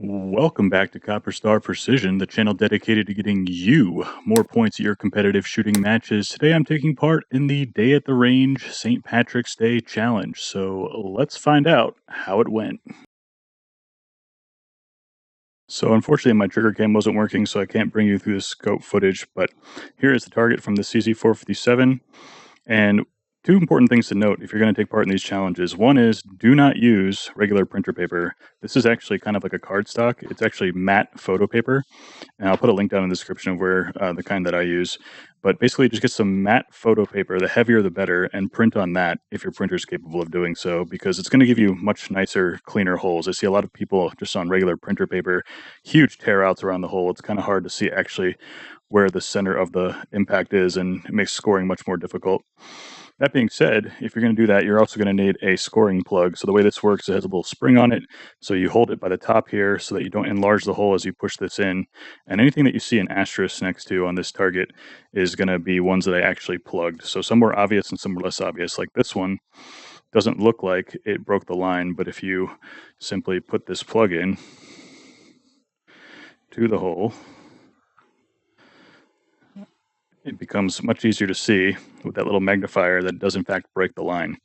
Welcome back to Copper Star Precision, the channel dedicated to getting you more points at your competitive shooting matches. Today I'm taking part in the Day at the Range St. Patrick's Day Challenge, so let's find out how it went. So unfortunately my trigger cam wasn't working, so I can't bring you through the scope footage, but here is the target from the CZ457. And two important things to note if you're going to take part in these challenges. One is do not use regular printer paper. This is actually kind of like a cardstock. It's actually matte photo paper. And I'll put a link down in the description of where the kind that I use. But basically, just get some matte photo paper. The heavier, the better, and print on that if your printer is capable of doing so, because it's going to give you much nicer, cleaner holes. I see a lot of people just on regular printer paper, huge tear outs around the hole. It's kind of hard to see actually where the center of the impact is, and it makes scoring much more difficult. That being said, if you're going to do that, you're also going to need a scoring plug. So the way this works, it has a little spring on it. So you hold it by the top here so that you don't enlarge the hole as you push this in. And anything that you see an asterisk next to on this target is going to be ones that I actually plugged. So some were obvious and some were less obvious. Like this one doesn't look like it broke the line, but if you simply put this plug in to the hole, it becomes much easier to see with that little magnifier that it does in fact break the line.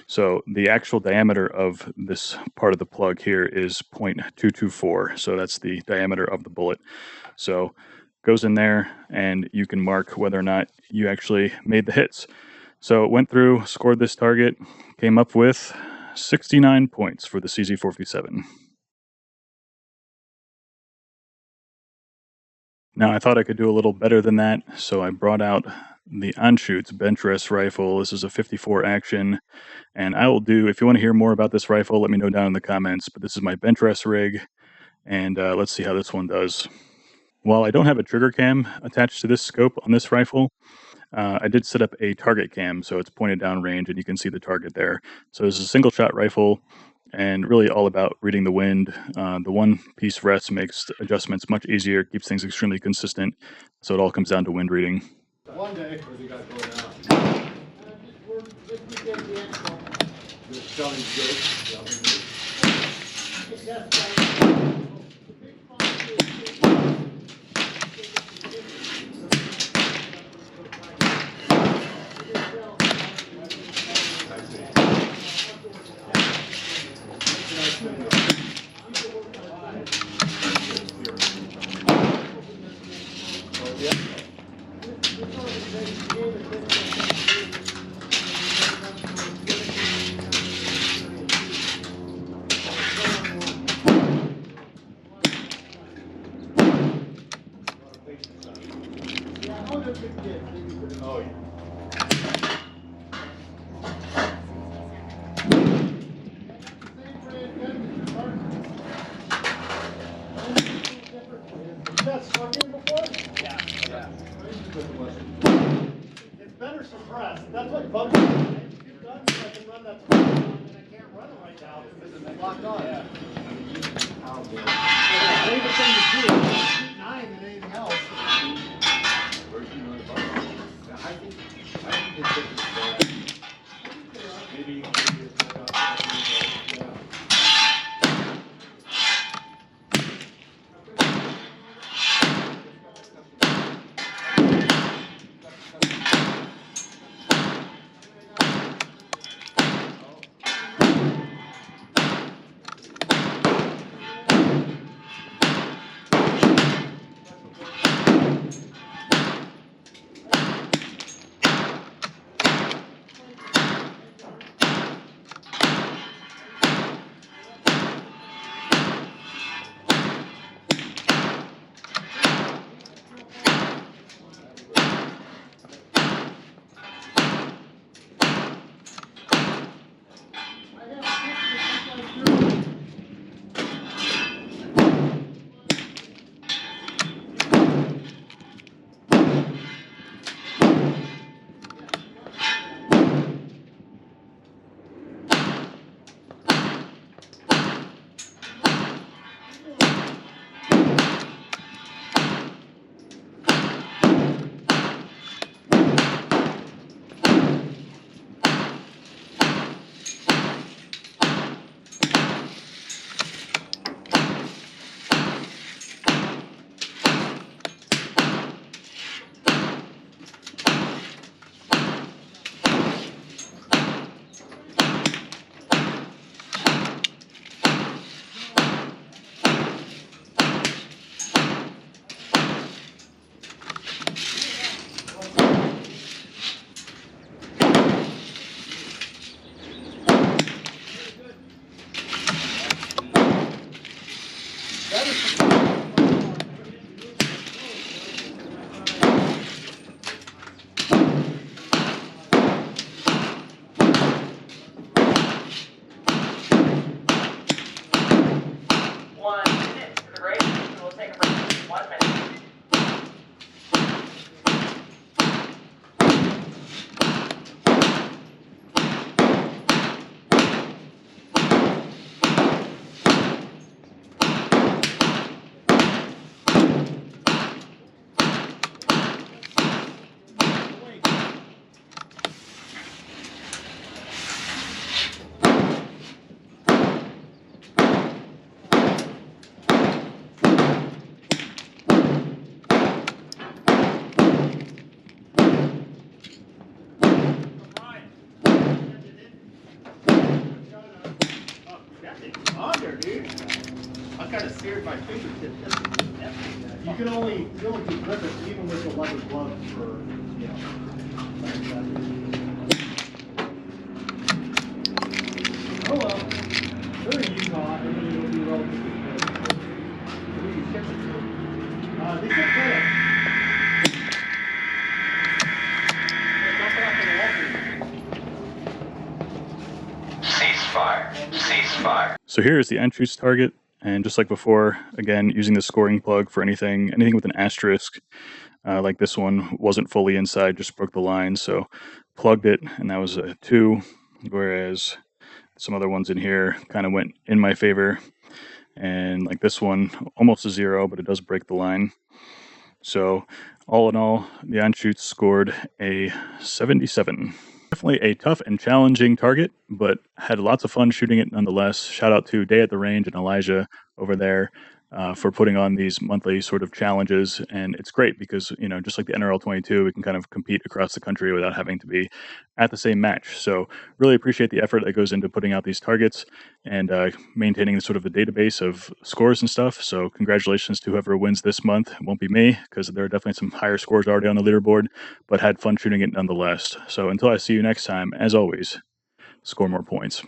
So the actual diameter of this part of the plug here is 0.224. So that's the diameter of the bullet. So goes in there and you can mark whether or not you actually made the hits. So it went through, scored this target, came up with 69 points for the CZ457. Now, I thought I could do a little better than that, so I brought out the Anschutz bench rest rifle. This is a 54 action, and I will do, if you want to hear more about this rifle, let me know down in the comments, but this is my bench rest rig, and let's see how this one does. While I don't have a trigger cam attached to this scope on this rifle, I did set up a target cam, so it's pointed down range, and you can see the target there. So this is a single shot rifle, and really all about reading the wind. The one-piece rest makes adjustments much easier, keeps things extremely consistent, so it all comes down to wind reading. One day, what do you got going on? Just selling goods. Oh, yeah. It's better suppressed. That's what bugs me. You've done so I can run that suppressed on, and I can't run it right now because it's locked on. Yeah. The favorite thing to do is shoot 9 than anything else. I think it's just maybe you can do it. better surprise. On there, dude. I kind of seared my fingertips. You can only do grip it even with the leather gloves for, you know. Oh well. They're in Utah. I mean, it'll be relatively quick. Who you ship it to? They ship FedEx. Drop it off in the Walgreens. Ceasefire. Ceasefire. So here is the Anschutz target, and just like before, again, using the scoring plug for anything with an asterisk, like this one wasn't fully inside, just broke the line, so plugged it, and that was a 2, whereas some other ones in here kind of went in my favor, and like this one, almost a 0, but it does break the line. So all in all, the Anschutz scored a 77. Definitely a tough and challenging target, but had lots of fun shooting it nonetheless. Shout out to Day at the Range and Elijah over there for putting on these monthly sort of challenges. And it's great because, you know, just like the NRL 22, we can kind of compete across the country without having to be at the same match. So really appreciate the effort that goes into putting out these targets and maintaining sort of the database of scores and stuff. So congratulations to whoever wins this month. It won't be me because there are definitely some higher scores already on the leaderboard, but had fun shooting it nonetheless. So until I see you next time, as always, score more points.